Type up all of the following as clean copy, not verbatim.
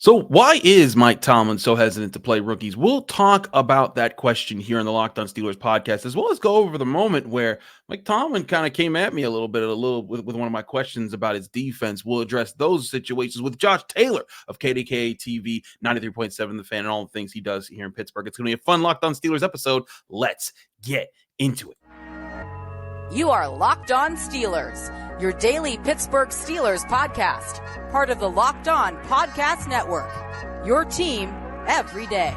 So why is Mike Tomlin so hesitant to play rookies? We'll talk about that question here on the Locked On Steelers podcast, as well as go over the moment where Mike Tomlin kind of came at me with one of my questions about his defense. We'll address those situations with Josh Taylor of KDKA TV, 93.7 The Fan, and all the things he does here in Pittsburgh. It's going to be a fun Locked On Steelers episode. Let's get into it. You are Locked On Steelers, your daily Pittsburgh Steelers podcast, part of the Locked On Podcast Network, your team every day.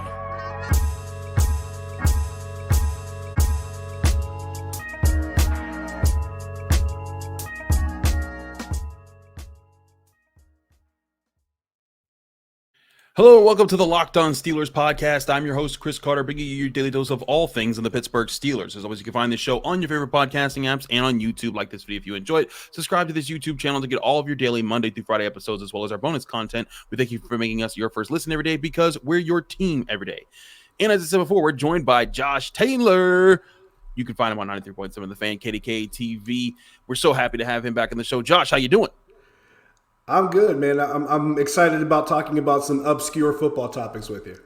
Hello and welcome to the Locked On Steelers podcast. I'm your host, Chris Carter, bringing you your daily dose of all things in the Pittsburgh Steelers. As always, you can find this show on your favorite podcasting apps and on YouTube. Like this video if you enjoy it. Subscribe to this YouTube channel to get all of your daily Monday through Friday episodes, as well as our bonus content. We thank you for making us your first listen every day because we're your team every day. And as I said before, we're joined by Josh Taylor. You can find him on 93.7 The Fan, KDKA TV. We're so happy to have him back on the show. Josh, how you doing? I'm good, man. I'm excited about talking about some obscure football topics with you.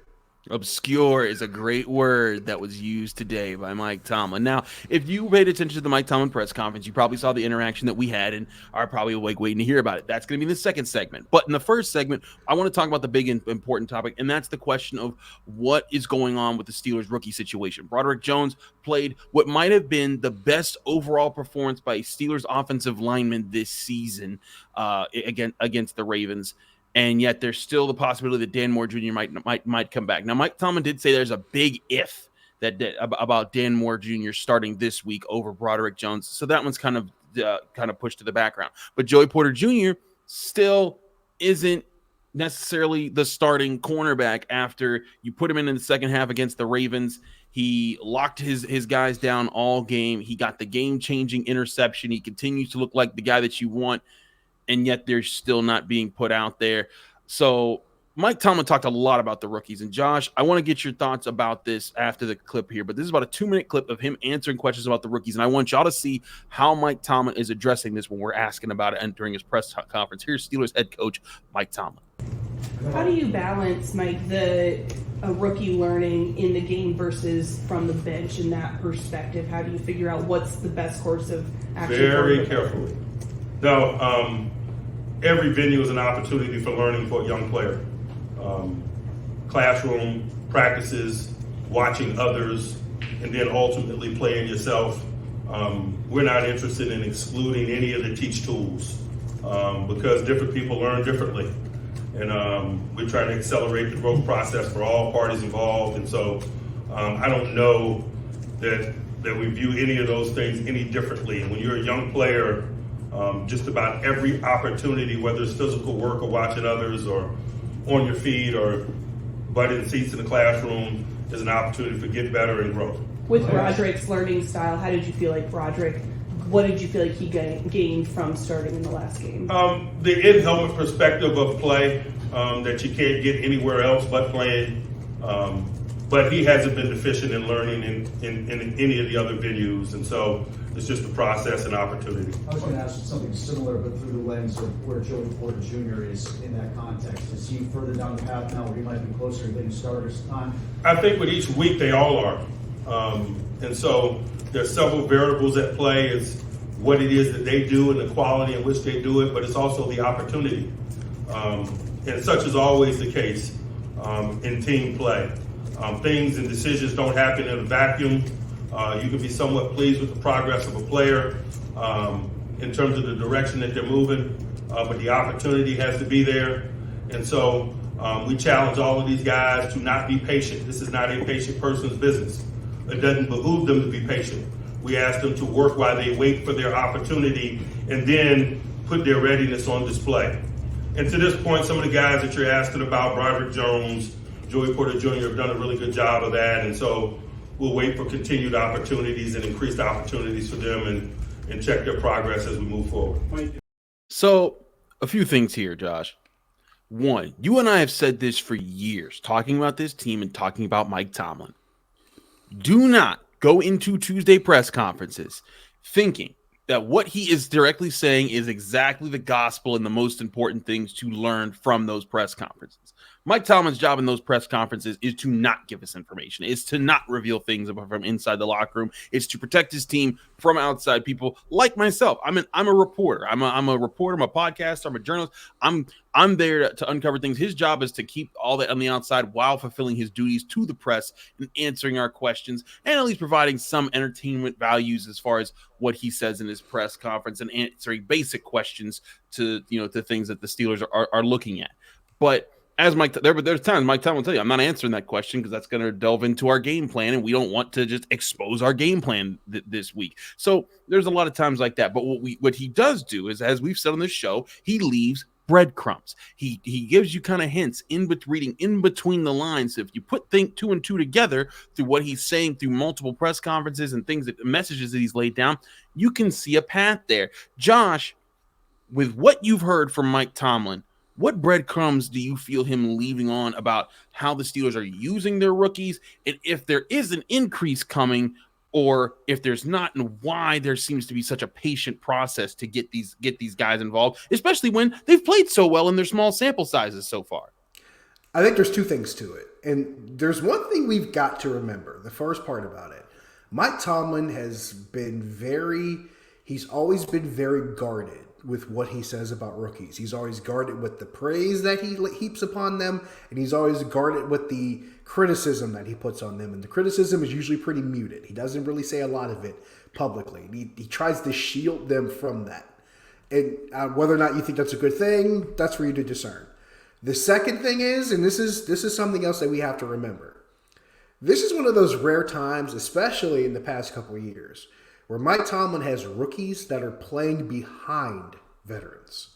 Obscure is a great word that was used today by Mike Tomlin. Now, if you paid attention to the Mike Tomlin press conference, you probably saw the interaction that we had and are probably awake waiting to hear about it. That's going to be the second segment. But in the first segment, I want to talk about the big and important topic, and that's the question of what is going on with the Steelers rookie situation. Broderick Jones played what might have been the best overall performance by a Steelers offensive lineman this season against the Ravens. And yet there's still the possibility that Dan Moore Jr. might come back. Now, Mike Tomlin did say there's a big if about Dan Moore Jr. starting this week over Broderick Jones. So that one's kind of pushed to the background. But Joey Porter Jr. still isn't necessarily the starting cornerback after you put him in the second half against the Ravens. He locked his guys down all game. He got the game-changing interception. He continues to look like the guy that you want, and yet they're still not being put out there. So Mike Tomlin talked a lot about the rookies. And Josh, I want to get your thoughts about this after the clip here, but this is about a 2-minute clip of him answering questions about the rookies. And I want y'all to see how Mike Tomlin is addressing this when we're asking about it and during his press conference. Here's Steelers head coach Mike Tomlin. How do you balance, Mike, a rookie learning in the game versus from the bench in that perspective? How do you figure out what's the best course of action? Very carefully. No, every venue is an opportunity for learning for a young player. Classroom, practices, watching others, and then ultimately playing yourself. We're not interested in excluding any of the teach tools because different people learn differently. And we're trying to accelerate the growth process for all parties involved. And so I don't know that we view any of those things any differently. And when you're a young player, just about every opportunity, whether it's physical work or watching others or on your feet or butting seats in the classroom, is an opportunity for get better and growth. With Broderick's learning style, how did you feel like what did you feel like he gained from starting in the last game? The in-helmet perspective of play that you can't get anywhere else but playing. But he hasn't been deficient in learning in any of the other venues. And so it's just a process and opportunity. I was going to ask something similar, but through the lens of where Joey Porter Jr. is in that context. Is he further down the path now where he might be closer to getting starters time? I think with each week they all are. And so there's several variables at play. It's what it is that they do and the quality in which they do it, but it's also the opportunity. And such is always the case in team play. Things and decisions don't happen in a vacuum. You can be somewhat pleased with the progress of a player in terms of the direction that they're moving, but the opportunity has to be there. And so we challenge all of these guys to not be patient. This is not a patient person's business. It doesn't behoove them to be patient. We ask them to work while they wait for their opportunity and then put their readiness on display. And to this point, some of the guys that you're asking about, Broderick Jones, Joey Porter Jr. have done a really good job of that. And so we'll wait for continued opportunities and increased opportunities for them and check their progress as we move forward. So a few things here, Josh. One, you and I have said this for years, talking about this team and talking about Mike Tomlin. Do not go into Tuesday press conferences thinking that what he is directly saying is exactly the gospel and the most important things to learn from those press conferences. Mike Tomlin's job in those press conferences is to not give us information. It's to not reveal things from inside the locker room. It's to protect his team from outside people like myself. I'm a reporter. I'm a reporter. I'm a podcaster. I'm a journalist. I'm there to uncover things. His job is to keep all that on the outside while fulfilling his duties to the press and answering our questions and at least providing some entertainment values as far as what he says in his press conference and answering basic questions to things that the Steelers are looking at. But as there's times Mike Tomlin will tell you, I'm not answering that question because that's going to delve into our game plan, and we don't want to just expose our game plan this week. So there's a lot of times like that. But what he does do is, as we've said on this show, he leaves breadcrumbs. He gives you kind of hints reading in between the lines. So if you put two and two together through what he's saying through multiple press conferences and messages that he's laid down, you can see a path there. Josh, with what you've heard from Mike Tomlin, what breadcrumbs do you feel him leaving on about how the Steelers are using their rookies, and if there is an increase coming, or if there's not, and why there seems to be such a patient process to get these guys involved, especially when they've played so well in their small sample sizes so far? I think there's two things to it. And there's one thing we've got to remember, the first part about it. Mike Tomlin has been he's always been very guarded with what he says about rookies. He's always guarded with the praise that he heaps upon them, and he's always guarded with the criticism that he puts on them. And the criticism is usually pretty muted. He doesn't really say a lot of it publicly. He tries to shield them from that. And whether or not you think that's a good thing, that's for you to discern. The second thing is, and this is something else that we have to remember. This is one of those rare times, especially in the past couple of years, where Mike Tomlin has rookies that are playing behind veterans.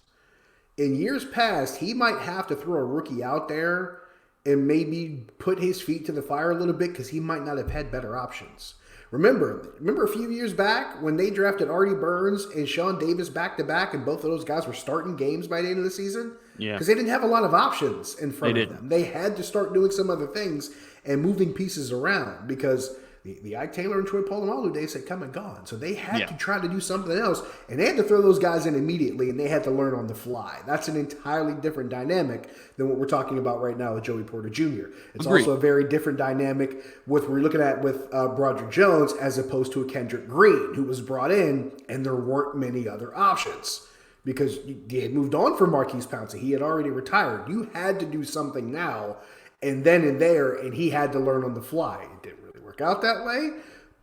In years past, he might have to throw a rookie out there and maybe put his feet to the fire a little bit because he might not have had better options. Remember a few years back when they drafted Artie Burns and Sean Davis back-to-back, and both of those guys were starting games by the end of the season? Yeah. Because they didn't have a lot of options in front of them. They had to start doing some other things and moving pieces around because the Ike Taylor and Troy Polamalu days had come and gone. So they had to try to do something else, and they had to throw those guys in immediately, and they had to learn on the fly. That's an entirely different dynamic than what we're talking about right now with Joey Porter Jr. It's also a very different dynamic with what we're looking at with Broderick Jones as opposed to a Kendrick Green, who was brought in, and there weren't many other options because they had moved on from Marquise Pouncey. He had already retired. You had to do something now and then and there, and he had to learn on the fly. It didn't really work out that way,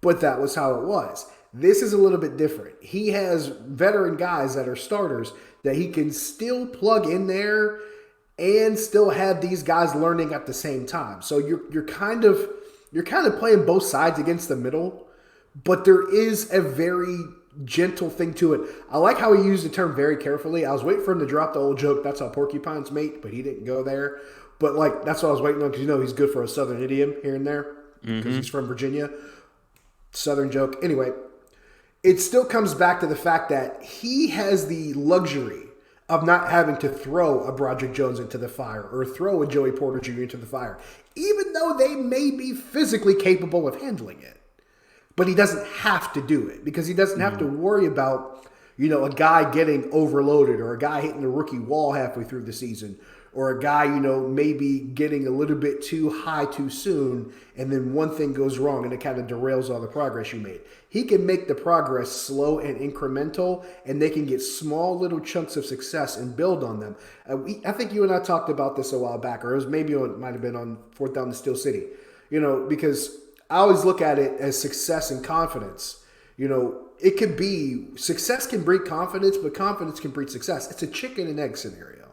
but that was how it was. This is a little bit different. He has veteran guys that are starters that he can still plug in there and still have these guys learning at the same time. So you're kind of playing both sides against the middle, but there is a very gentle thing to it. I like how he used the term very carefully. I was waiting for him to drop the old joke, that's how porcupines mate, but he didn't go there. But that's what I was waiting on because he's good for a southern idiom here and there because he's from Virginia. Southern joke. Anyway, it still comes back to the fact that he has the luxury of not having to throw a Broderick Jones into the fire or throw a Joey Porter Jr. into the fire, even though they may be physically capable of handling it. But he doesn't have to do it because he doesn't have to worry about, a guy getting overloaded or a guy hitting the rookie wall halfway through the season or a guy, maybe getting a little bit too high too soon and then one thing goes wrong and it kind of derails all the progress you made. He can make the progress slow and incremental, and they can get small little chunks of success and build on them. I think you and I talked about this a while back, or it was might have been on 4th Down to Steel City, because I always look at it as success and confidence. It could be success can breed confidence, but confidence can breed success. It's a chicken and egg scenario.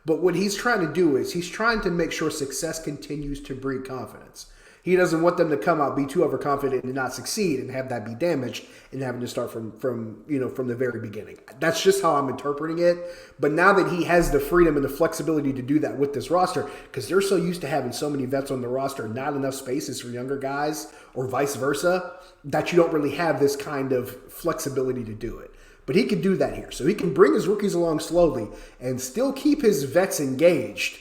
But what he's trying to do is he's trying to make sure success continues to breed confidence. He doesn't want them to come out, be too overconfident and not succeed and have that be damaged and having to start from the very beginning. That's just how I'm interpreting it. But now that he has the freedom and the flexibility to do that with this roster, because they're so used to having so many vets on the roster, not enough spaces for younger guys or vice versa, that you don't really have this kind of flexibility to do it. But he can do that here. So he can bring his rookies along slowly and still keep his vets engaged,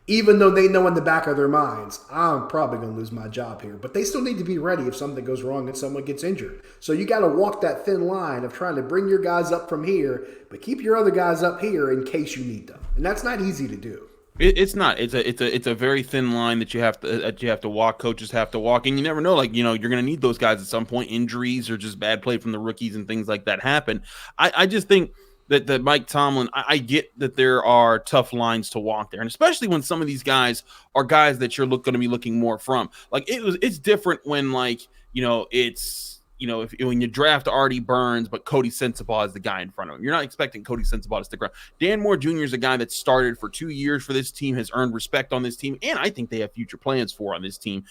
even though they know in the back of their minds, I'm probably going to lose my job here. But they still need to be ready if something goes wrong and someone gets injured. So you got to walk that thin line of trying to bring your guys up from here, but keep your other guys up here in case you need them. And that's not easy to do. It's not. It's a very thin line that you have to walk. Coaches have to walk, and you never know. Like, you're going to need those guys at some point. Injuries or just bad play from the rookies and things like that happen. I just think that Mike Tomlin, I get that there are tough lines to walk there, and especially when some of these guys are guys that you're going to be looking more from. Like, it's different when, like, it's. When you draft Artie Burns, but Cody Sensabaugh is the guy in front of him. You're not expecting Cody Sensabaugh to stick around. Dan Moore Jr. is a guy that started for 2 years for this team, has earned respect on this team, and I think they have future plans for on this team.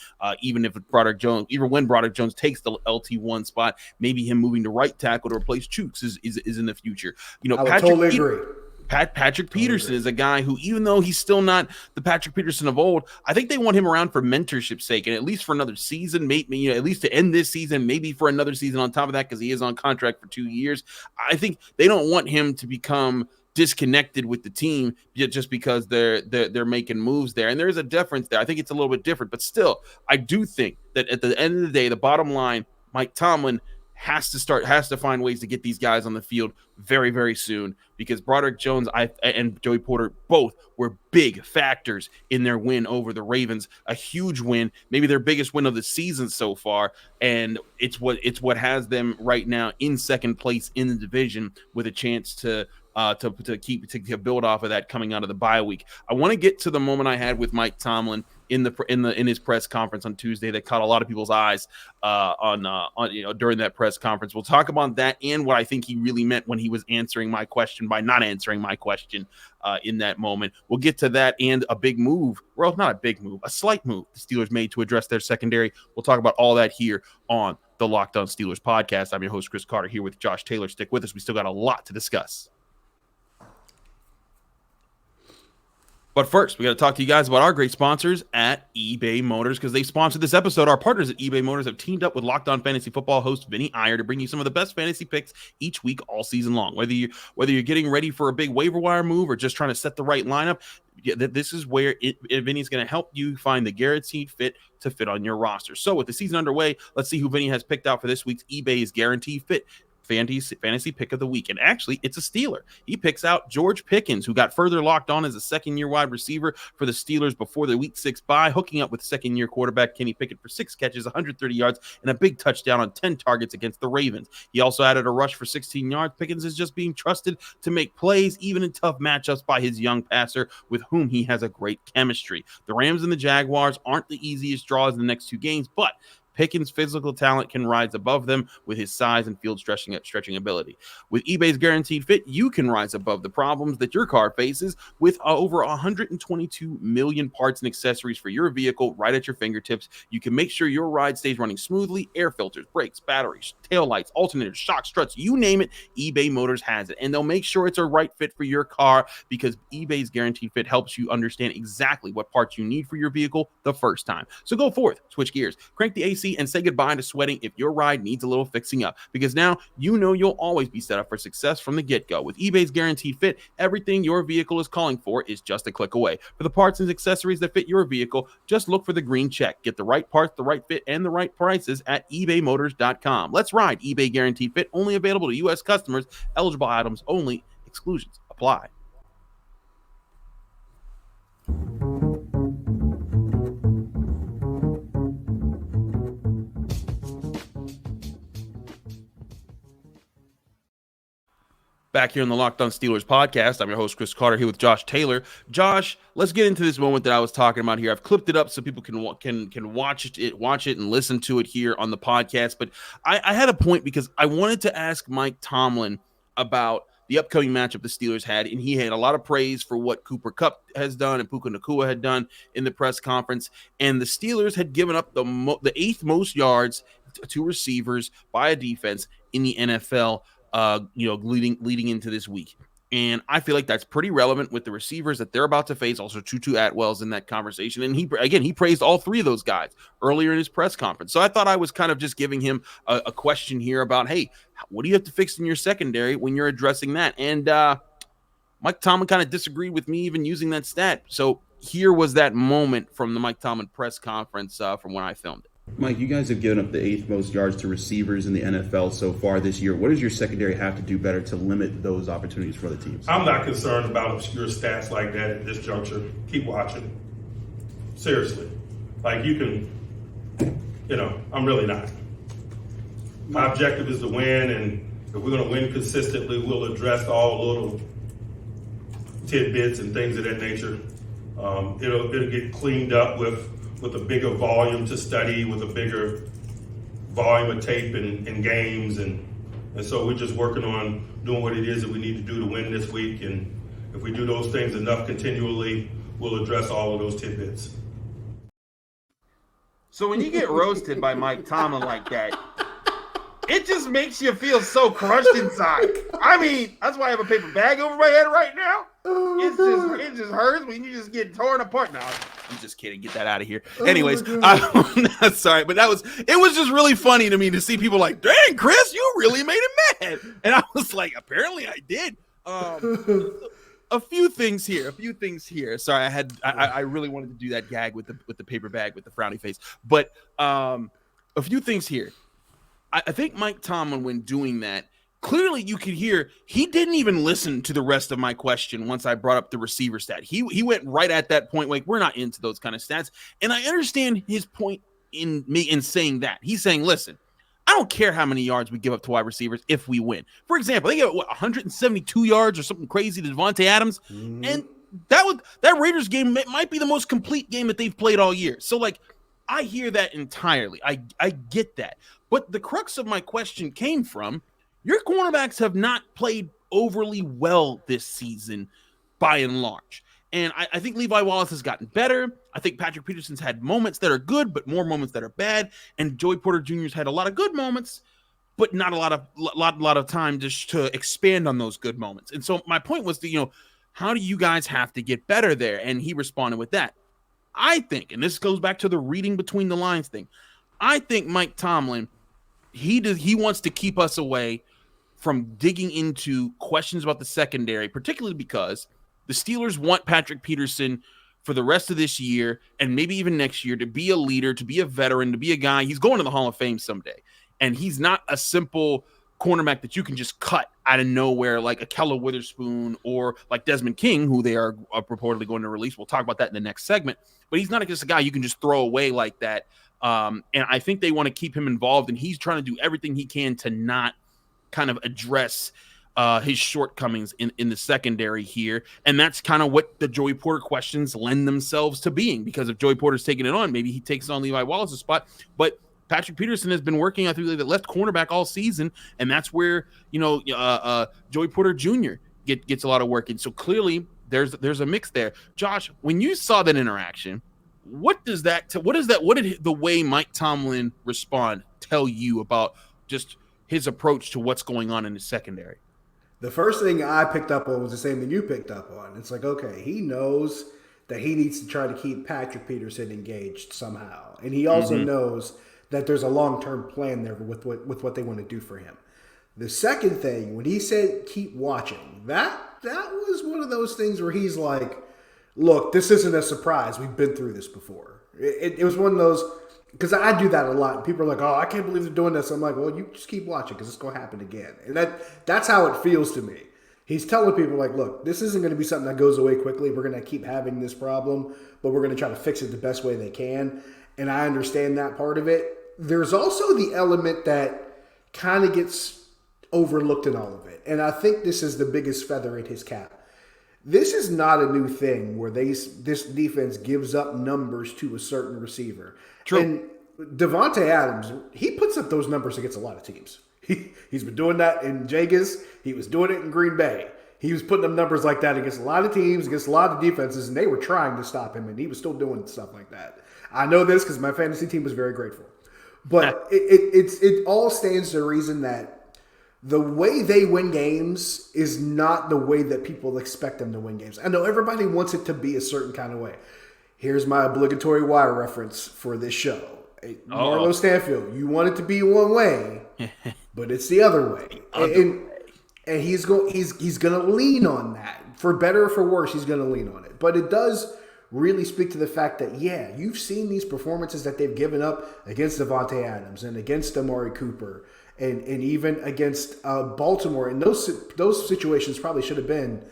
Even when Broderick Jones takes the LT1 spot, maybe him moving to right tackle to replace Chooks is in the future. I would totally agree. Patrick Peterson is a guy who, even though he's still not the Patrick Peterson of old, I think they want him around for mentorship's sake, and at least for another season, maybe at least to end this season, maybe for another season on top of that, because he is on contract for 2 years. I think they don't want him to become disconnected with the team just because they're making moves there, and there's a difference there. I think it's a little bit different, but still, I do think that at the end of the day, the bottom line, Mike Tomlin has to find ways to get these guys on the field very, very soon, because Broderick Jones and Joey Porter both were big factors in their win over the Ravens, a huge win, maybe their biggest win of the season so far, and it's what has them right now in second place in the division with a chance to build off of that coming out of the bye week. I want to get to the moment I had with Mike Tomlin in his press conference on Tuesday that caught a lot of people's eyes during that press conference. We'll talk about that and what I think he really meant when he was answering my question by not answering my question in that moment. We'll get to that and a big move. Well, not a big move, a slight move the Steelers made to address their secondary. We'll talk about all that here on the Locked On Steelers podcast. I'm your host, Chris Carter, here with Josh Taylor. Stick with us. We still got a lot to discuss. But first, we got to talk to you guys about our great sponsors at eBay Motors, because they sponsored this episode. Our partners at eBay Motors have teamed up with Locked On Fantasy Football host Vinny Iyer to bring you some of the best fantasy picks each week all season long. Whether you're getting ready for a big waiver wire move or just trying to set the right lineup, this is where Vinny's going to help you find the guaranteed fit to fit on your roster. So with the season underway, let's see who Vinny has picked out for this week's eBay's Guaranteed Fit fantasy pick of the week. And actually, it's a Steeler. He picks out George Pickens, who got further locked on as a second-year wide receiver for the Steelers before the Week 6 bye, hooking up with second-year quarterback Kenny Pickett for 6 catches, 130 yards, and a big touchdown on 10 targets against the Ravens. He also added a rush for 16 yards. Pickens is just being trusted to make plays, even in tough matchups, by his young passer, with whom he has a great chemistry. The Rams and the Jaguars aren't the easiest draws in the next 2 games, but Pickens' physical talent can rise above them with his size and field stretching ability. With eBay's Guaranteed Fit, you can rise above the problems that your car faces with over 122 million parts and accessories for your vehicle right at your fingertips. You can make sure your ride stays running smoothly. Air filters, brakes, batteries, taillights, alternators, shocks, struts, you name it, eBay Motors has it. And they'll make sure it's a right fit for your car, because eBay's Guaranteed Fit helps you understand exactly what parts you need for your vehicle the first time. So go forth, switch gears, crank the AC, and say goodbye to sweating if your ride needs a little fixing up, because now you know you'll always be set up for success from the get-go. With eBay's Guaranteed Fit, everything your vehicle is calling for is just a click away. For the parts and accessories that fit your vehicle, just look for the green check. Get the right parts, the right fit, and the right prices at ebaymotors.com. Let's ride. eBay Guaranteed Fit, only available to U.S. customers. Eligible items only. Exclusions apply. Back here on the Locked On Steelers podcast, I'm your host, Chris Carter, here with Josh Taylor. Josh, let's get into this moment that I was talking about here. I've clipped it up so people can watch it and listen to it here on the podcast. But I had a point, because I wanted to ask Mike Tomlin about the upcoming matchup the Steelers had, and he had a lot of praise for what Cooper Kupp has done and Puka Nacua had done in the press conference. And the Steelers had given up the 8th most yards to receivers by a defense in the NFL. Leading into this week. And I feel like that's pretty relevant with the receivers that they're about to face. Also, Tutu Atwell's in that conversation. And he praised all 3 of those guys earlier in his press conference. So I thought I was kind of just giving him a question here about, hey, what do you have to fix in your secondary when you're addressing that? And Mike Tomlin kind of disagreed with me even using that stat. So here was that moment from the Mike Tomlin press conference from when I filmed it. Mike, you guys have given up the 8th most yards to receivers in the NFL so far this year. What does your secondary have to do better to limit those opportunities for the teams? I'm not concerned about obscure stats like that at this juncture. Keep watching. Seriously. Like, you can, I'm really not. My objective is to win, and if we're going to win consistently, we'll address all little tidbits and things of that nature. It'll get cleaned up with a bigger volume to study, with a bigger volume of tape and games. And so we're just working on doing what it is that we need to do to win this week. And if we do those things enough continually, we'll address all of those tidbits. So when you get roasted by Mike Tomlin like that, it just makes you feel so crushed inside. I mean, that's why I have a paper bag over my head right now. It just hurts when you just get torn apart. No, I'm just kidding. Get that out of here. Anyways, sorry, but it was just really funny to me to see people like, dang, Chris, you really made him mad. And I was like, apparently I did. A few things here. Sorry, I really wanted to do that gag with the paper bag with the frowny face. But a few things here. I think Mike Tomlin, when doing that, clearly you could hear he didn't even listen to the rest of my question once I brought up the receiver stat. He went right at that point, like, we're not into those kind of stats. And I understand his point in saying that. He's saying, listen, I don't care how many yards we give up to wide receivers if we win. For example, they get 172 yards or something crazy to Devontae Adams. Mm-hmm. And that Raiders game might be the most complete game that they've played all year. So, like, I hear that entirely. I get that. But the crux of my question came from your cornerbacks have not played overly well this season by and large. And I think Levi Wallace has gotten better. I think Patrick Peterson's had moments that are good, but more moments that are bad. And Joey Porter Jr.'s had a lot of good moments, but not a lot of time just to expand on those good moments. And so my point was how do you guys have to get better there? And he responded with that. I think, and this goes back to the reading between the lines thing, I think Mike Tomlin, he wants to keep us away from digging into questions about the secondary, particularly because the Steelers want Patrick Peterson for the rest of this year and maybe even next year to be a leader, to be a veteran, to be a guy. He's going to the Hall of Fame someday. And he's not a simple cornerback that you can just cut out of nowhere like Akella Witherspoon or like Desmond King, who they are purportedly going to release. We'll talk about that in the next segment. But he's not just a guy you can just throw away like that. And I think they want to keep him involved, and he's trying to do everything he can to not kind of address his shortcomings in the secondary here. And that's kind of what the Joey Porter questions lend themselves to being, because if Joey Porter's taking it on, maybe he takes on Levi Wallace's spot. But Patrick Peterson has been working, I think, the left cornerback all season, and that's where Joey Porter Jr. gets a lot of work in. So clearly there's a mix there. Josh, when you saw that interaction, what did the way Mike Tomlin respond tell you about just his approach to what's going on in his secondary? The first thing I picked up on was the same thing you picked up on. It's like, okay, he knows that he needs to try to keep Patrick Peterson engaged somehow. And he also knows that there's a long-term plan there with what they want to do for him. The second thing, when he said keep watching, that was one of those things where he's like, look, this isn't a surprise. We've been through this before. It was one of those, because I do that a lot. And people are like, oh, I can't believe they're doing this. I'm like, well, you just keep watching because it's going to happen again. And that's how it feels to me. He's telling people, like, look, this isn't going to be something that goes away quickly. We're going to keep having this problem, but we're going to try to fix it the best way they can. And I understand that part of it. There's also the element that kind of gets overlooked in all of it. And I think this is the biggest feather in his cap. This is not a new thing where this defense gives up numbers to a certain receiver. True. And Devontae Adams, he puts up those numbers against a lot of teams. He's been doing that in Vegas. He was doing it in Green Bay. He was putting up numbers like that against a lot of teams, against a lot of defenses, and they were trying to stop him, and he was still doing stuff like that. I know this because my fantasy team was very grateful. But it all stands to reason that the way they win games is not the way that people expect them to win games. I know everybody wants it to be a certain kind of way. Here's my obligatory Wire reference for this show. Marlo Stanfield, you want it to be one way, but it's the other way. And he's going to lean on that. For better or for worse, he's going to lean on it. But it does really speak to the fact that, yeah, you've seen these performances that they've given up against Devontae Adams and against Amari Cooper and even against Baltimore. And those situations probably should have been,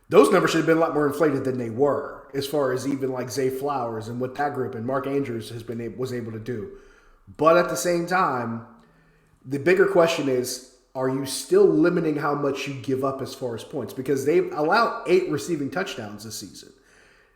those numbers should have been a lot more inflated than they were, as far as even like Zay Flowers and what that group and Mark Andrews was able to do. But at the same time, the bigger question is, are you still limiting how much you give up as far as points? Because they've allowed 8 receiving touchdowns this season.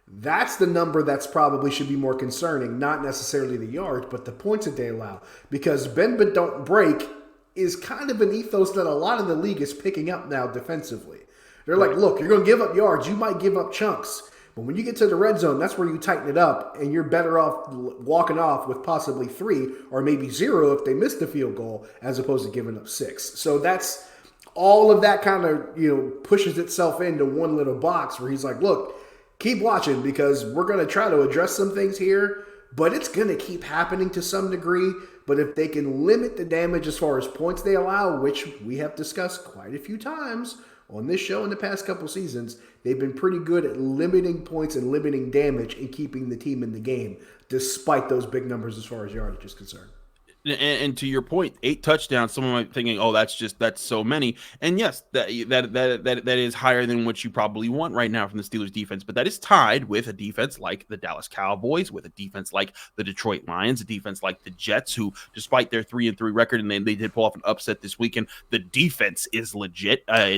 That's the number that's probably should be more concerning, not necessarily the yards, but the points that they allow. Because bend but don't break is kind of an ethos that a lot of the league is picking up now defensively. They're like, look, you're going to give up yards. You might give up chunks. But when you get to the red zone, that's where you tighten it up, and you're better off walking off with possibly 3 or maybe 0 if they miss the field goal, as opposed to giving up 6. So that's all of that kind of, pushes itself into one little box where he's like, look, keep watching because we're going to try to address some things here, but it's going to keep happening to some degree. But if they can limit the damage as far as points they allow, which we have discussed quite a few times on this show in the past couple seasons, they've been pretty good at limiting points and limiting damage and keeping the team in the game, despite those big numbers as far as yardage is concerned. And to your point, 8 touchdowns. Someone might be thinking, "Oh, that's so many." And yes, that is higher than what you probably want right now from the Steelers defense. But that is tied with a defense like the Dallas Cowboys, with a defense like the Detroit Lions, a defense like the Jets, who, despite their 3-3 record, and they did pull off an upset this weekend, the defense is legit. That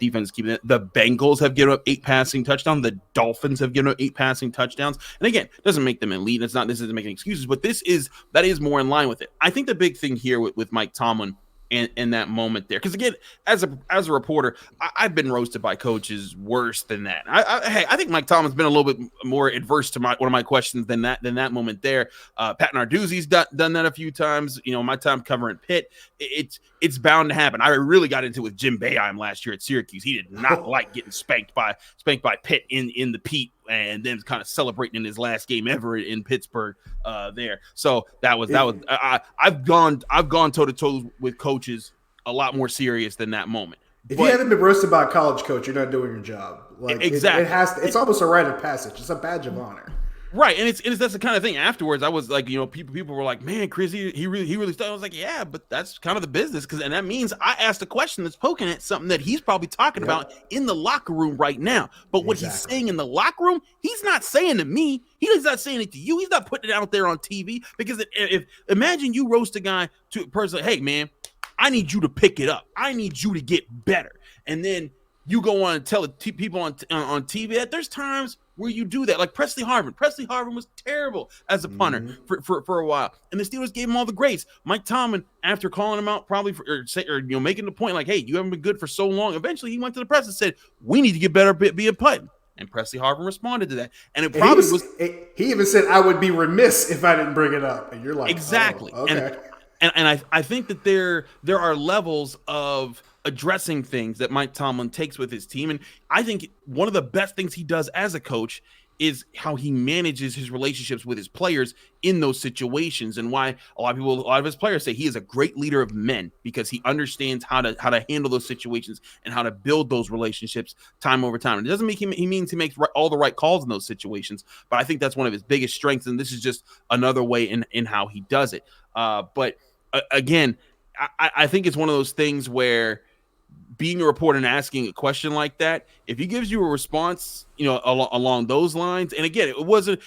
defense is keeping it. The Bengals have given up 8 passing touchdowns. The Dolphins have given up 8 passing touchdowns. And again, doesn't make them elite. This isn't making excuses, but that is more in line with it. I think the big thing here with Mike Tomlin and that moment there, because again, as a reporter, I've been roasted by coaches worse than that. I think Mike Tomlin's been a little bit more adverse to one of my questions than that moment there. Pat Narduzzi's done that a few times. My time covering Pitt, it's bound to happen. I really got into it with Jim Boeheim last year at Syracuse. He did not like getting spanked by Pitt in the Pete, and then kind of celebrating in his last game ever in Pittsburgh there. So that was I've gone toe to toe with coaches a lot more serious than that moment. If you haven't been roasted by a college coach, you're not doing your job. Like, exactly. It's almost a rite of passage. It's a badge of honor. Right, and that's the kind of thing. Afterwards, I was like, people were like, "Man, Chris, he really started." I was like, "Yeah, but that's kind of the business," and that means I asked a question that's poking at something that he's probably talking about in the locker room right now. But what he's saying in the locker room, he's not saying to me. He's not saying it to you. He's not putting it out there on TV. Because if imagine you roast a guy to a person, "Hey, man, I need you to pick it up. I need you to get better," and then you go on and tell people on TV that there's times where you do that, like Presley Harvin. Presley Harvin was terrible as a punter for a while, and the Steelers gave him all the grace. Mike Tomlin, after calling him out, probably making the point like, "Hey, you haven't been good for so long." Eventually, he went to the press and said, "We need to get better at being putting." And Presley Harvin responded to that, and it probably He even said, "I would be remiss if I didn't bring it up." And you're like, exactly. Oh, okay. And I think that there are levels of addressing things that Mike Tomlin takes with his team. And I think one of the best things he does as a coach is how he manages his relationships with his players in those situations, and why a lot of his players say he is a great leader of men, because he understands how to handle those situations and how to build those relationships time over time. And it doesn't make he means he makes all the right calls in those situations, but I think that's one of his biggest strengths, and this is just another way in how he does it. But again, I think it's one of those things where being a reporter and asking a question like that, if he gives you a response, along those lines, and again, it wasn't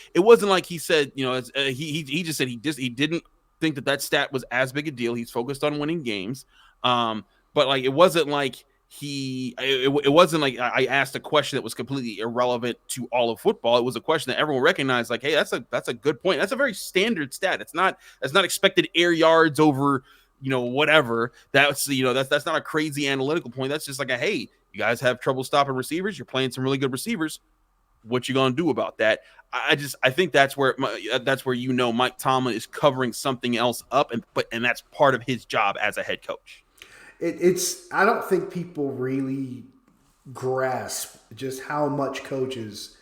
like he said, he just said he didn't think that stat was as big a deal. He's focused on winning games, but like it wasn't like it wasn't like I asked a question that was completely irrelevant to all of football. It was a question that everyone recognized, like, hey, that's a good point. That's a very standard stat. It's not expected air yards over whatever. That's that's not a crazy analytical point. That's just like hey, you guys have trouble stopping receivers. You're playing some really good receivers. What you gonna do about that? I think that's where Mike Tomlin is covering something else up, and that's part of his job as a head coach. I don't think people really grasp just how much coaches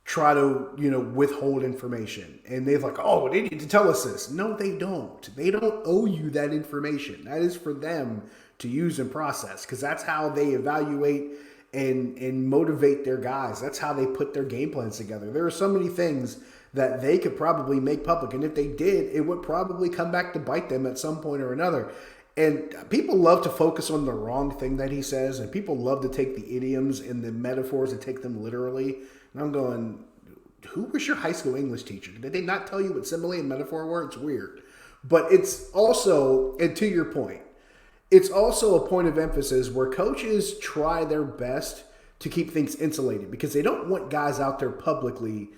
try to, withhold information. And they're like, oh, they need to tell us this. No, they don't. They don't owe you that information. That is for them to use and process, because that's how they evaluate and motivate their guys. That's how they put their game plans together. There are so many things that they could probably make public, and if they did, it would probably come back to bite them at some point or another. And people love to focus on the wrong thing that he says, and people love to take the idioms and the metaphors and take them literally. And I'm going, who was your high school English teacher? Did they not tell you what simile and metaphor were? It's weird. But it's also, and to your point, it's also a point of emphasis where coaches try their best to keep things insulated because they don't want guys out there publicly,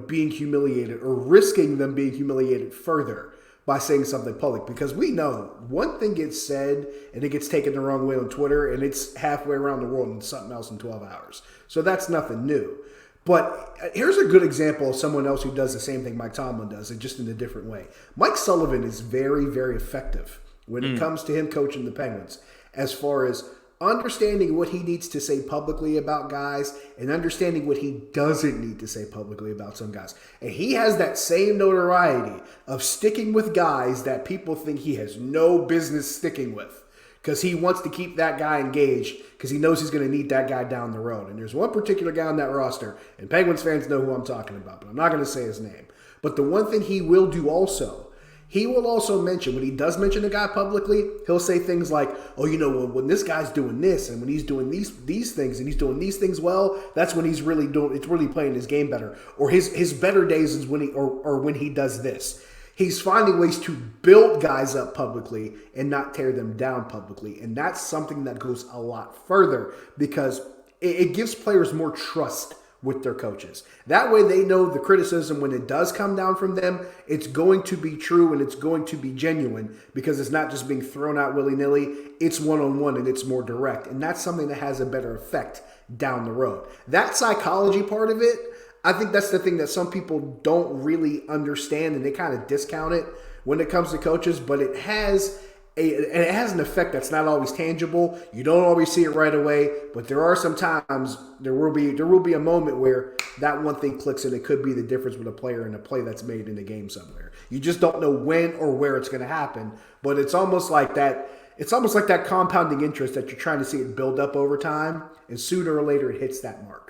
being humiliated or risking them being humiliated further by saying something public, because we know one thing gets said and it gets taken the wrong way on Twitter and it's halfway around the world and something else in 12 hours. So that's nothing new. But here's a good example of someone else who does the same thing Mike Tomlin does, and just in a different way. Mike Sullivan is very, very effective when it comes to him coaching the Penguins, as far as understanding what he needs to say publicly about guys and understanding what he doesn't need to say publicly about some guys. And he has that same notoriety of sticking with guys that people think he has no business sticking with, because he wants to keep that guy engaged because he knows he's going to need that guy down the road. And there's one particular guy on that roster, and Penguins fans know who I'm talking about, but I'm not going to say his name. But the one thing he will do also, he will also mention, when he does mention a guy publicly, he'll say things like, when this guy's doing this and when he's doing these things and he's doing these things well, that's when he's really really playing his game better. Or his better days is when he does this. He's finding ways to build guys up publicly and not tear them down publicly. And that's something that goes a lot further because it gives players more trust with their coaches. That way they know the criticism, when it does come down from them, it's going to be true and it's going to be genuine, because it's not just being thrown out willy-nilly. It's one-on-one and it's more direct. And that's something that has a better effect down the road. That psychology part of it, I think that's the thing that some people don't really understand, and they kind of discount it when it comes to coaches, but it has an effect that's not always tangible. You don't always see it right away, but there are some times there will be a moment where that one thing clicks, and it could be the difference with a player and a play that's made in a game somewhere. You just don't know when or where it's going to happen, but it's almost like that. It's almost like that compounding interest that you're trying to see it build up over time, and sooner or later it hits that mark.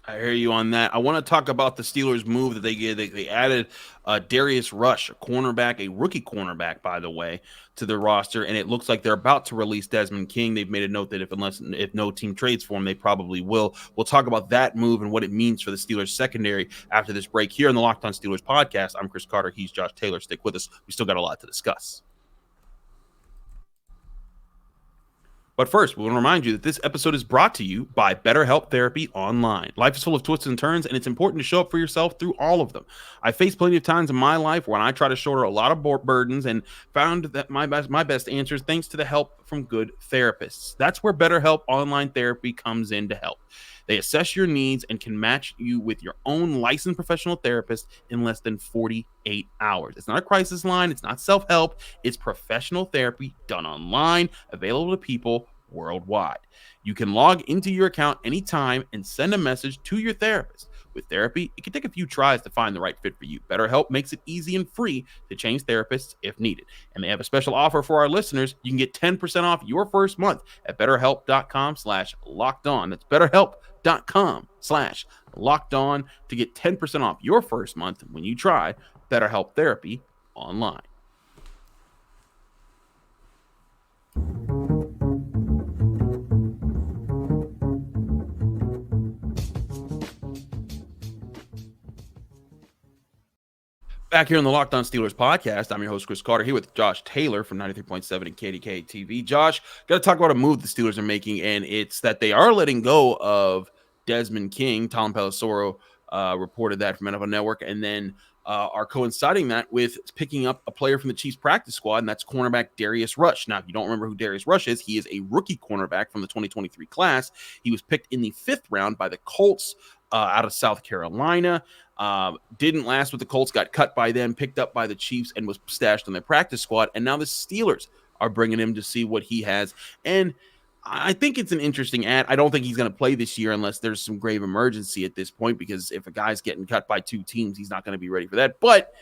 I hear you on that. I want to talk about the Steelers' move that they did. They added Darius Rush, a rookie cornerback, by the way, to the roster, and it looks like they're about to release Desmond King. They've made a note that if no team trades for him, they probably will. We'll talk about that move and what it means for the Steelers secondary after this break here on the Locked On Steelers podcast. I'm Chris Carter. He's Josh Taylor. Stick with us. We still got a lot to discuss. But first, we want to remind you that this episode is brought to you by BetterHelp Therapy Online. Life is full of twists and turns, and it's important to show up for yourself through all of them. I faced plenty of times in my life when I try to shoulder a lot of burdens and found that my best answers thanks to the help from good therapists. That's where BetterHelp Online Therapy comes in to help. They assess your needs and can match you with your own licensed professional therapist in less than 48 hours. It's not a crisis line. It's not self-help. It's professional therapy done online, available to people worldwide. You can log into your account anytime and send a message to your therapist. With therapy, it can take a few tries to find the right fit for you. BetterHelp makes it easy and free to change therapists if needed. And they have a special offer for our listeners. You can get 10% off your first month at BetterHelp.com/lockedon. That's BetterHelp.com/lockedon to get 10% off your first month when you try BetterHelp Therapy Online. Back here on the Locked On Steelers podcast, I'm your host, Chris Carter, here with Josh Taylor from 93.7 and KDK TV. Josh, got to talk about a move the Steelers are making, and it's that they are letting go of Desmond King. Tomlin reported that from NFL Network, and then are coinciding that with picking up a player from the Chiefs practice squad, and that's cornerback Darius Rush. Now, if you don't remember who Darius Rush is, he is a rookie cornerback from the 2023 class. He was picked in the 5th round by the Colts out of South Carolina. Didn't last with the Colts, got cut by them, picked up by the Chiefs, and was stashed on their practice squad. And now the Steelers are bringing him to see what he has. And I think it's an interesting ad. I don't think he's going to play this year unless there's some grave emergency at this point, because if a guy's getting cut by 2 teams, he's not going to be ready for that. But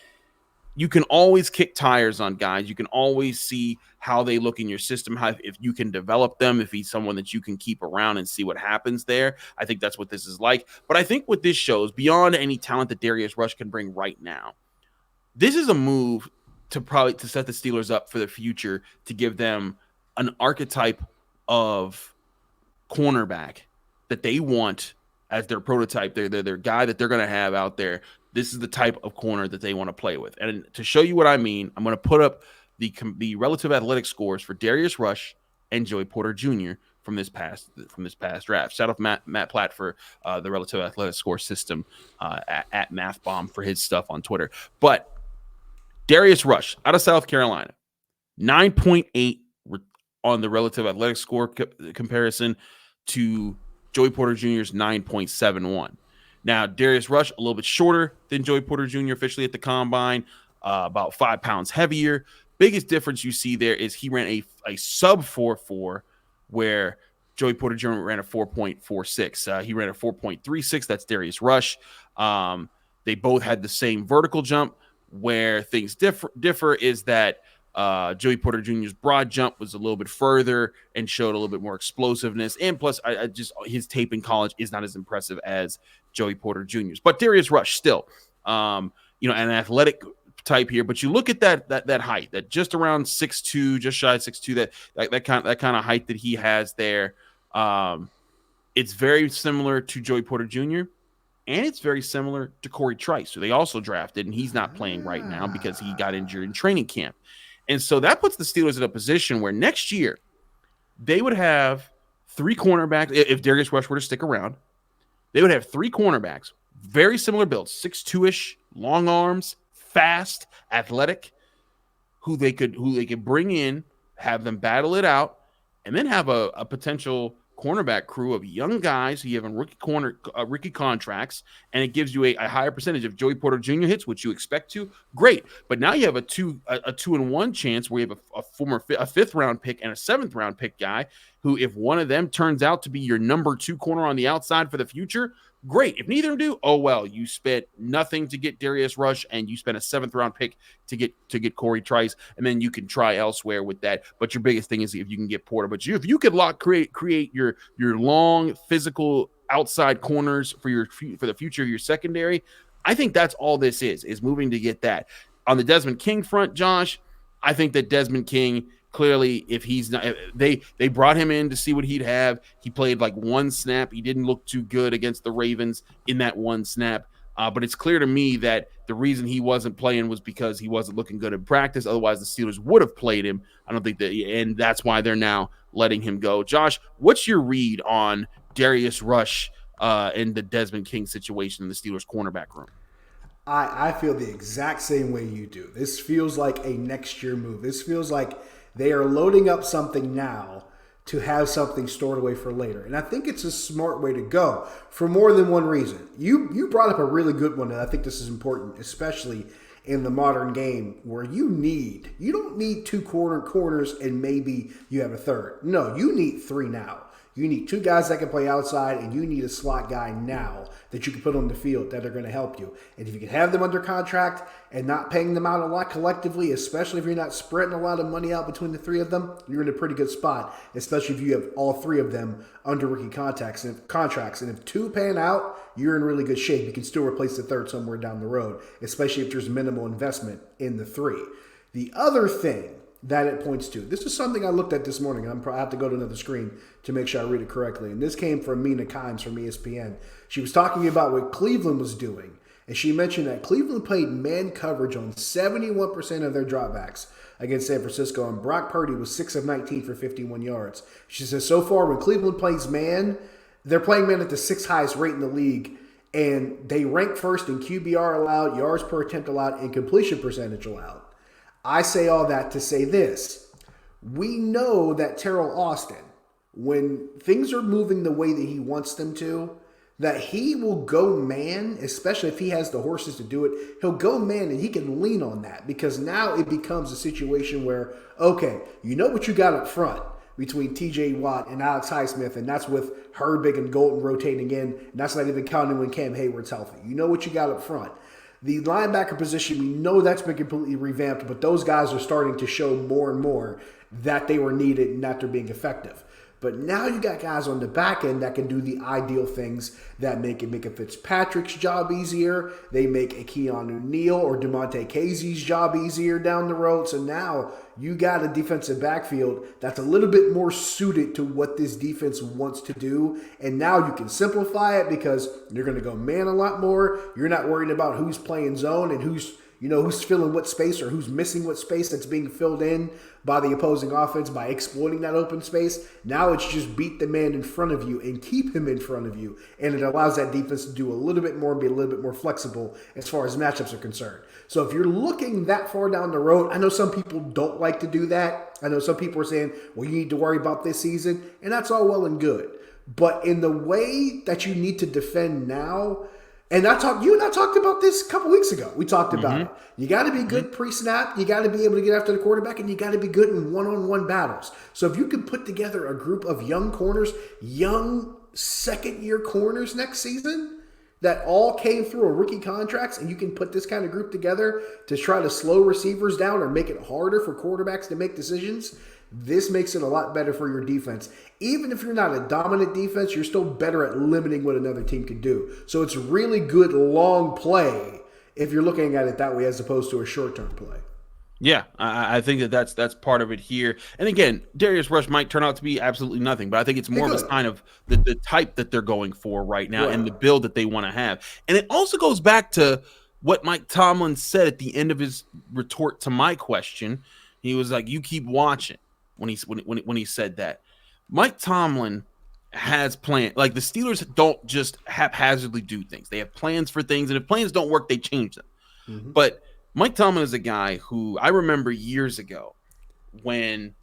you can always kick tires on guys. You can always see how they look in your system, how if you can develop them, if he's someone that you can keep around and see what happens there. I think that's what this is like. But I think what this shows, beyond any talent that Darius Rush can bring right now, this is a move to set the Steelers up for the future, to give them an archetype of cornerback that they want as their prototype, their guy that they're going to have out there. This is the type of corner that they want to play with. And to show you what I mean, I'm going to put up the relative athletic scores for Darius Rush and Joey Porter Jr. from this past draft. Shout out Matt Platt for the relative athletic score system at MathBomb for his stuff on Twitter. But Darius Rush out of South Carolina, 9.8 on the relative athletic score comparison to Joey Porter Jr.'s 9.71. Now, Darius Rush, a little bit shorter than Joey Porter Jr. officially at the combine, about 5 pounds heavier. Biggest difference you see there is he ran a sub 4.4, where Joey Porter Jr. ran a 4.46. He ran a 4.36. That's Darius Rush. They both had the same vertical jump. Where things differ is that Joey Porter Jr.'s broad jump was a little bit further and showed a little bit more explosiveness. And plus, I just his tape in college is not as impressive as Joey Porter Jr.'s. But Darius Rush still, an athletic type here. But you look at that height, that just around 6'2", just shy of 6'2", that kind of height that he has there. It's very similar to Joey Porter Jr., and it's very similar to Corey Trice, who they also drafted, and he's not playing right now because he got injured in training camp. And so that puts the Steelers in a position where next year they would have 3 cornerbacks. If Darius Rush were to stick around, they would have 3 cornerbacks, very similar builds, 6'2"-ish, long arms, fast, athletic, who they could bring in, have them battle it out, and then have a potential cornerback crew of young guys who you have in rookie contracts, and it gives you a higher percentage. If Joey Porter Jr. hits, which you expect to, great. But now you have a 2-in-1 chance where you have a 5th round pick and a 7th round pick guy who, if one of them turns out to be your number 2 corner on the outside for the future, great. If neither of them do, oh well, you spent nothing to get Darius Rush, and you spent a 7th round pick to get Corey Trice, and then you can try elsewhere with that. But your biggest thing is if you can get Porter. But if you could create your long physical outside corners for the future of your secondary, I think that's all this is moving to get that. On the Desmond King front, Josh, I think that Desmond King, clearly, if he's not, they brought him in to see what he'd have. He played like 1 snap. He didn't look too good against the Ravens in that 1 snap. But it's clear to me that the reason he wasn't playing was because he wasn't looking good in practice. Otherwise, the Steelers would have played him. I don't think that, and that's why they're now letting him go. Josh, what's your read on Darius Rush and the Desmond King situation in the Steelers cornerback room? I feel the exact same way you do. This feels like a next year move. This feels like they are loading up something now to have something stored away for later. And I think it's a smart way to go for more than one reason. You brought up a really good one, and I think this is important, especially in the modern game where you don't need 2 corners and maybe you have a 3rd. No, you need 3 now. You need 2 guys that can play outside, and you need a slot guy now that you can put on the field that are going to help you. And if you can have them under contract and not paying them out a lot collectively, especially if you're not spreading a lot of money out between the 3 of them, you're in a pretty good spot, especially if you have all 3 of them under rookie contracts. And if 2 pan out, you're in really good shape. You can still replace the 3rd somewhere down the road, especially if there's minimal investment in the 3. The other thing that it points to, this is something I looked at this morning. I have to go to another screen to make sure I read it correctly. And this came from Mina Kimes from ESPN. She was talking about what Cleveland was doing. And she mentioned that Cleveland played man coverage on 71% of their dropbacks against San Francisco. And Brock Purdy was 6 of 19 for 51 yards. She says so far when Cleveland plays man, they're playing man at the 6th highest rate in the league. And they rank first in QBR allowed, yards per attempt allowed, and completion percentage allowed. I say all that to say this. We know that Terrell Austin, when things are moving the way that he wants them to, that he will go man, especially if he has the horses to do it. He'll go man, and he can lean on that because now it becomes a situation where, okay, you know what you got up front between TJ Watt and Alex Highsmith, and that's with Herbig and Golden rotating in, and that's not even counting when Cam Hayward's healthy. You know what you got up front. The linebacker position, we know that's been completely revamped, but those guys are starting to show more and more that they were needed and that they're being effective. But now you got guys on the back end that can do the ideal things that make a Fitzpatrick's job easier. They make a Keanu Neal or DeMonte Casey's job easier down the road. So now you got a defensive backfield that's a little bit more suited to what this defense wants to do. And now you can simplify it because you're going to go man a lot more. You're not worrying about who's playing zone and who's filling what space or who's missing what space that's being filled in by the opposing offense by exploiting that open space. Now it's just beat the man in front of you and keep him in front of you. And it allows that defense to do a little bit more and be a little bit more flexible as far as matchups are concerned. So if you're looking that far down the road, I know some people don't like to do that. I know some people are saying, well, you need to worry about this season. And that's all well and good. But in the way that you need to defend now, and you and I talked about this a couple weeks ago. We talked about it. You got to be good pre-snap. You got to be able to get after the quarterback, and you got to be good in one-on-one battles. So if you can put together a group of young corners, young second-year corners next season that all came through a rookie contracts, and you can put this kind of group together to try to slow receivers down or make it harder for quarterbacks to make decisions, this makes it a lot better for your defense. Even if you're not a dominant defense, you're still better at limiting what another team can do. So it's really good long play if you're looking at it that way as opposed to a short-term play. Yeah, I think that's part of it here. And again, Darius Rush might turn out to be absolutely nothing, but I think it's more of a sign of the type that they're going for right now and the build that they want to have. And it also goes back to what Mike Tomlin said at the end of his retort to my question. He was like, "You keep watching." When he said that, Mike Tomlin has plans. Like the Steelers don't just haphazardly do things. They have plans for things, and if plans don't work, they change them. Mm-hmm. But Mike Tomlin is a guy who I remember years ago when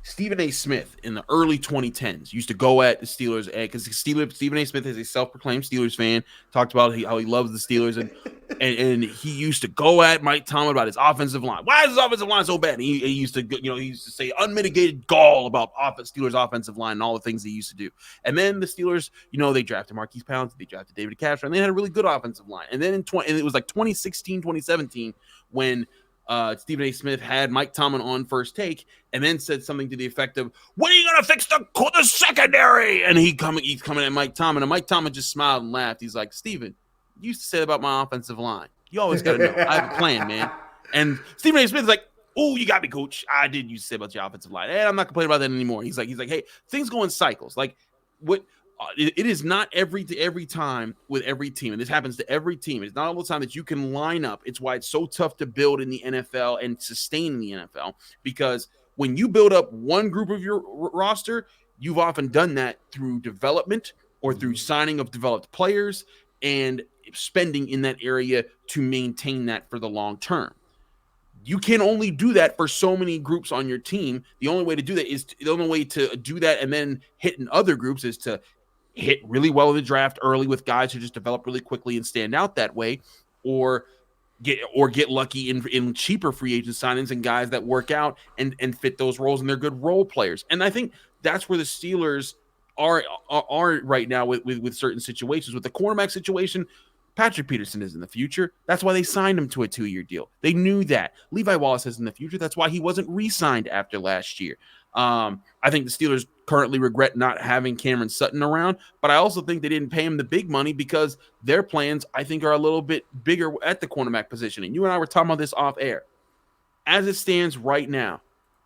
Stephen A. Smith in the early 2010s used to go at the Steelers because Stephen A. Smith is a self-proclaimed Steelers fan. Talked about how he loves the Steelers and he used to go at Mike Tomlin about his offensive line. Why is his offensive line so bad? And he used to say unmitigated gall about Steelers offensive line and all the things he used to do. And then the Steelers, they drafted Marquise Pouncey, they drafted David Castro, and they had a really good offensive line. And then and it was like 2016, 2017 when Stephen A. Smith had Mike Tomlin on First Take and then said something to the effect of, "When are you going to fix the secondary?" And he's coming at Mike Tomlin, and Mike Tomlin just smiled and laughed. He's like, "Steven, you used to say about my offensive line. You always got to know. I have a plan, man." And Stephen A. Smith is like, "Oh, you got me, coach. I did used to say about your offensive line. And I'm not complaining about that anymore." He's like, "Hey, things go in cycles. Like what it is not every time with every team, and this happens to every team. It's not all the time that you can line up. It's why it's so tough to build in the NFL and sustain in the NFL, because when you build up one group of your roster, you've often done that through development or through signing of developed players and spending in that area to maintain that for the long term. You can only do that for so many groups on your team. The only way to do that and then hit in other groups is to hit really well in the draft early with guys who just develop really quickly and stand out that way, or get lucky in cheaper free agent signings and guys that work out and fit those roles and they're good role players. And I think that's where the Steelers are right now with certain situations. With the cornerback situation, Patrick Peterson is in the future. That's why they signed him to a 2-year deal. They knew that. Levi Wallace is in the future. That's why he wasn't re-signed after last year. I think the Steelers currently regret not having Cameron Sutton around, but I also think they didn't pay him the big money because their plans, I think, are a little bit bigger at the cornerback position. And you and I were talking about this off air. As it stands right now,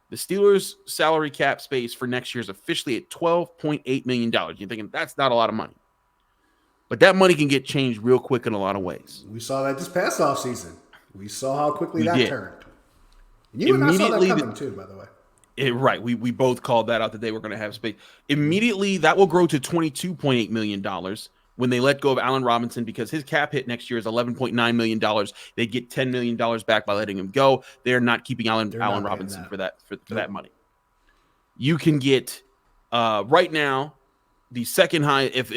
the Steelers' salary cap space for next year is officially at $12.8 million. You're thinking that's not a lot of money. But that money can get changed real quick in a lot of ways. We saw that this past offseason. We saw how quickly that turned. You and I saw that coming too, by the way. Right. We both called that out that they were going to have space. Immediately, that will grow to $22.8 million when they let go of Allen Robinson, because his cap hit next year is $11.9 million. They get $10 million back by letting him go. They're not keeping Allen Robinson for that money. You can get right now the second high if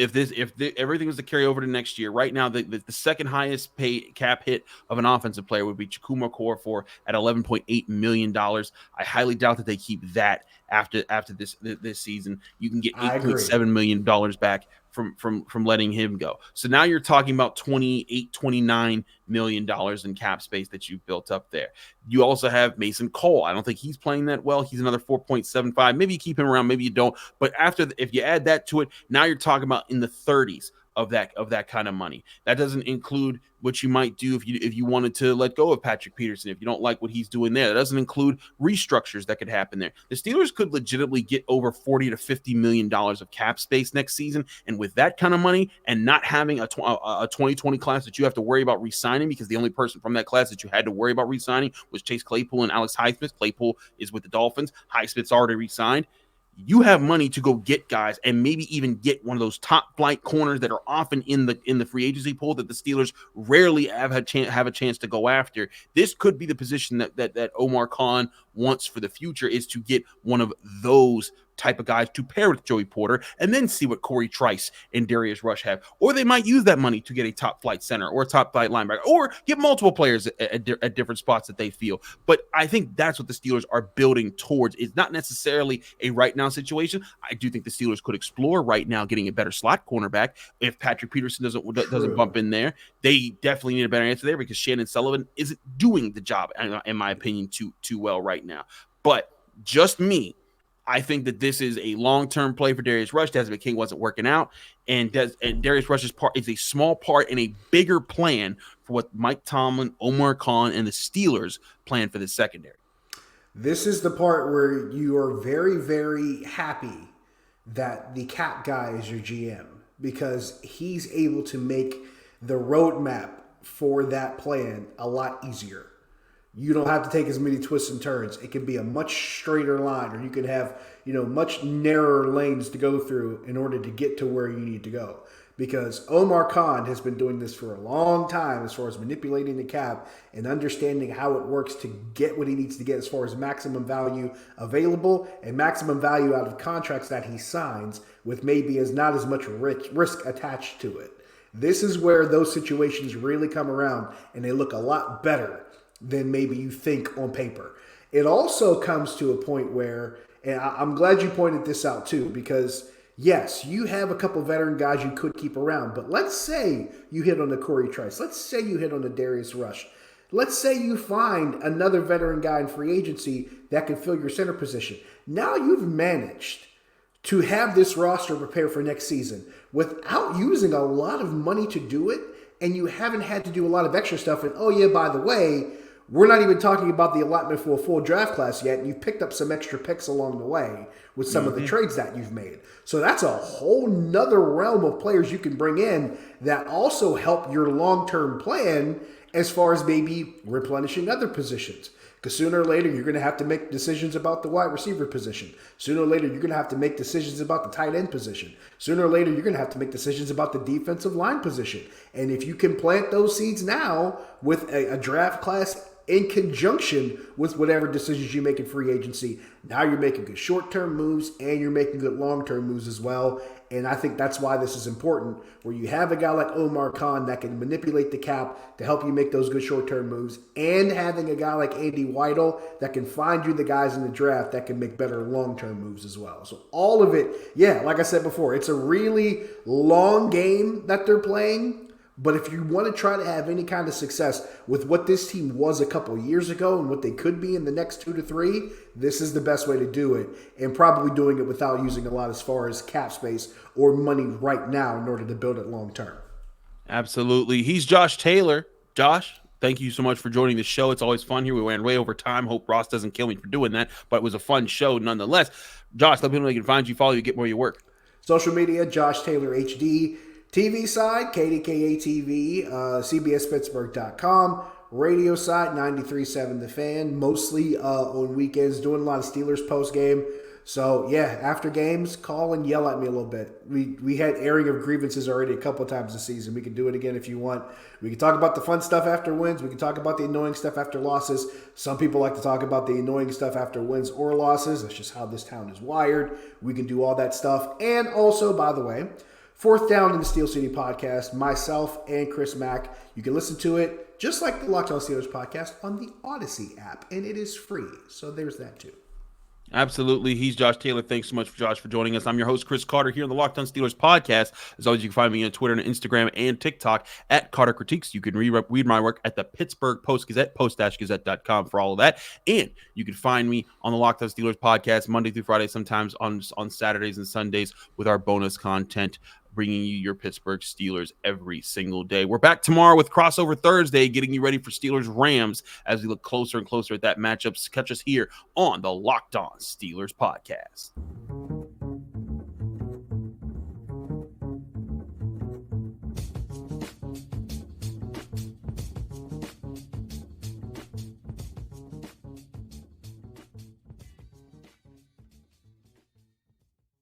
everything was to carry over to next year. Right now, the second highest pay cap hit of an offensive player would be Chukwuma Okorafor at $11.8 million. I highly doubt that they keep that after this season. You can get $8.7 million back from letting him go. So now you're talking about $29 million in cap space that you've built up there. You also have Mason Cole. I don't think he's playing that well. He's another 4.75. Maybe you keep him around, maybe you don't. But if you add that to it, now you're talking about in the 30s of that kind of money. That doesn't include what you might do if you wanted to let go of Patrick Peterson, if you don't like what he's doing there. That doesn't include restructures that could happen there. The Steelers could legitimately get over $40 to $50 million of cap space next season, and with that kind of money and not having a 2020 class that you have to worry about re-signing, because the only person from that class that you had to worry about re-signing was Chase Claypool and Alex Highsmith. Claypool is with the Dolphins. Highsmith's already re-signed. You have money to go get guys and maybe even get one of those top flight corners that are often in the free agency pool that the Steelers rarely have a chance to go after. This could be the position that Omar Khan wants for the future, is to get one of those type of guys to pair with Joey Porter and then see what Corey Trice and Darius Rush have. Or they might use that money to get a top flight center or a top flight linebacker, or get multiple players at different spots that they feel. But I think that's what the Steelers are building towards. It's not necessarily a right now situation. I do think the Steelers could explore right now getting a better slot cornerback. If Patrick Peterson doesn't bump in there, they definitely need a better answer there, because Shannon Sullivan isn't doing the job, in my opinion, too well right now. But just me, I think that this is a long-term play for Darius Rush. Desmond King wasn't working out, and Darius Rush's part is a small part in a bigger plan for what Mike Tomlin, Omar Khan, and the Steelers plan for the secondary. This is the part where you are very, very happy that the cap guy is your GM, because he's able to make the roadmap for that plan a lot easier. You don't have to take as many twists and turns. It can be a much straighter line, or you can have, much narrower lanes to go through in order to get to where you need to go. Because Omar Khan has been doing this for a long time as far as manipulating the cap and understanding how it works to get what he needs to get as far as maximum value available and maximum value out of contracts that he signs with maybe not as much risk attached to it. This is where those situations really come around, and they look a lot better than maybe you think on paper. It also comes to a point where, and I'm glad you pointed this out too, because yes, you have a couple veteran guys you could keep around, but let's say you hit on the Corey Trice. Let's say you hit on the Darius Rush. Let's say you find another veteran guy in free agency that can fill your center position. Now you've managed to have this roster prepare for next season without using a lot of money to do it, and you haven't had to do a lot of extra stuff. And oh yeah, by the way, we're not even talking about the allotment for a full draft class yet, and you've picked up some extra picks along the way with some of the trades that you've made. So that's a whole nother realm of players you can bring in that also help your long-term plan as far as maybe replenishing other positions. Because sooner or later, you're going to have to make decisions about the wide receiver position. Sooner or later, you're going to have to make decisions about the tight end position. Sooner or later, you're going to have to make decisions about the defensive line position. And if you can plant those seeds now with a draft class in conjunction with whatever decisions you make in free agency, now you're making good short-term moves and you're making good long-term moves as well. And I think that's why this is important, where you have a guy like Omar Khan that can manipulate the cap to help you make those good short-term moves, and having a guy like Andy Weidel that can find you the guys in the draft that can make better long-term moves as well. So all of it, yeah, like I said before, it's a really long game that they're playing. But if you want to try to have any kind of success with what this team was a couple years ago and what they could be in the next 2 to 3, this is the best way to do it, and probably doing it without using a lot as far as cap space or money right now in order to build it long term. Absolutely. He's Josh Taylor. Josh, thank you so much for joining the show. It's always fun here. We ran way over time. Hope Ross doesn't kill me for doing that, but it was a fun show nonetheless. Josh, let me know where they can find you, follow you, get more of your work. Social media, Josh Taylor HD. TV side, KDKA TV, CBSPittsburgh.com. Radio side, 93.7 The Fan, mostly on weekends, doing a lot of Steelers post-game. So, yeah, after games, call and yell at me a little bit. We had airing of grievances already a couple of times this season. We can do it again if you want. We can talk about the fun stuff after wins. We can talk about the annoying stuff after losses. Some people like to talk about the annoying stuff after wins or losses. That's just how this town is wired. We can do all that stuff. And also, by the way, Fourth Down in the Steel City podcast, myself and Chris Mack. You can listen to it just like the Locked On Steelers podcast on the Odyssey app, and it is free. So there's that too. Absolutely. He's Josh Taylor. Thanks so much, Josh, for joining us. I'm your host, Chris Carter, here on the Locked On Steelers podcast. As always, you can find me on Twitter and Instagram and TikTok at Carter Critiques. You can read my work at the Pittsburgh Post-Gazette, post-gazette.com for all of that. And you can find me on the Locked On Steelers podcast Monday through Friday, sometimes on Saturdays and Sundays with our bonus content, bringing you your Pittsburgh Steelers every single day. We're back tomorrow with Crossover Thursday, getting you ready for Steelers-Rams as we look closer and closer at that matchup. Catch us here on the Locked On Steelers podcast.